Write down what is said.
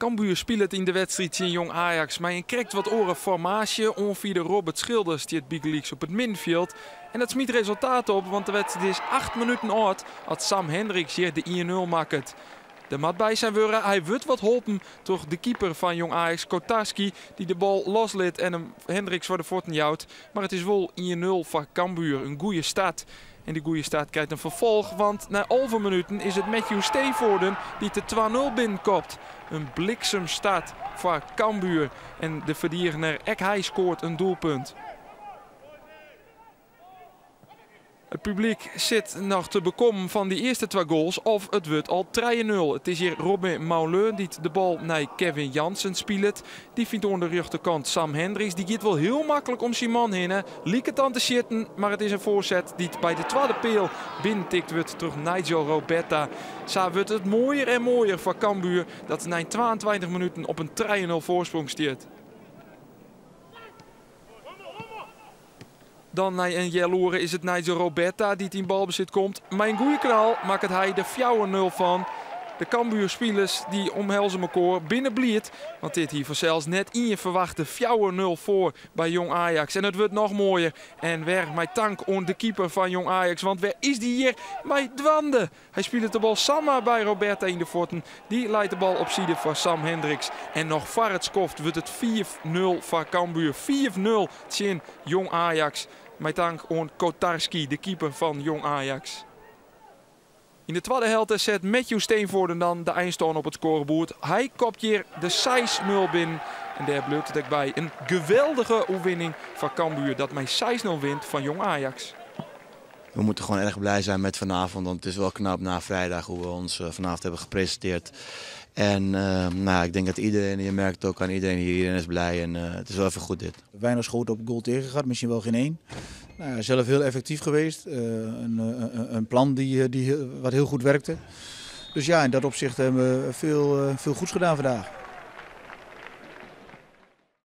Cambuur speelt het in de wedstrijd in Jong Ajax. Maar je krijgt wat oren formatie. Onvia de Robert Schilders die het Big Leagues op het middenveld. En dat smiet resultaat op, want de wedstrijd is 8 minuten oud als Sam Hendricks hier de 1-0 maakt. De mat bij zijn wurren, hij wordt wat geholpen door de keeper van Jong Ajax, Kotarski, die de bal losliet en hem Hendricks voor de voeten jouwt. Maar het is wel 1-0 voor Cambuur, een goede start. En die goede start krijgt een vervolg, want na 11 minuten is het Matthew Stevoorden die de 2-0 binnenkopt. Een bliksemstart voor Cambuur en de verdediger hij scoort een doelpunt. Het publiek zit nog te bekomen van die eerste 2 goals of het wordt al 3-0. Het is hier Robin Mauleux die de bal naar Kevin Jansen speelt. Die vindt onder de rechterkant Sam Hendricks. Die gaat wel heel makkelijk om zijn man heen. Liek het aan te zitten, maar het is een voorzet die bij de tweede peel binnentikt wordt door Nigel Roberta. Zo wordt het mooier en mooier voor Cambuur dat na 22 minuten op een 3-0 voorsprong stiert. Dan na een jaloeren is het Nigel Roberta die in balbezit komt. Maar een goede knal maakt het hij de 4-0 van. De Cambuur-spelers die omhelzen elkaar binnenbliet. Want dit hier zelfs net in je verwachte 4-0 voor bij Jong Ajax. En het wordt nog mooier. En weer mijn tank on de keeper van Jong Ajax. Want waar is die hier? Bij Dwande. Hij speelt de bal samen bij Roberta in de voeten. Die leidt de bal op zijde voor Sam Hendricks. En nog voor het skoft wordt het 4-0 voor Cambuur. 4-0 tegen Jong Ajax. Met dank aan Kotarski, de keeper van Jong Ajax. In de tweede helft zet Matthew Stevoorden dan de eindstand op het scorebord. Hij kopt hier de 6-0 binnen. En daar blijft het bij een geweldige overwinning van Cambuur dat mij 6-0 wint van Jong Ajax. We moeten gewoon erg blij zijn met vanavond, want het is wel knap na vrijdag hoe we ons vanavond hebben gepresenteerd. En ik denk dat iedereen, je merkt ook aan iedereen hier, is blij en het is wel even goed dit. Weinig schoten op goal tegen gehad, misschien wel geen één. Zelf heel effectief geweest, een plan wat heel goed werkte. Dus ja, in dat opzicht hebben we veel goeds gedaan vandaag.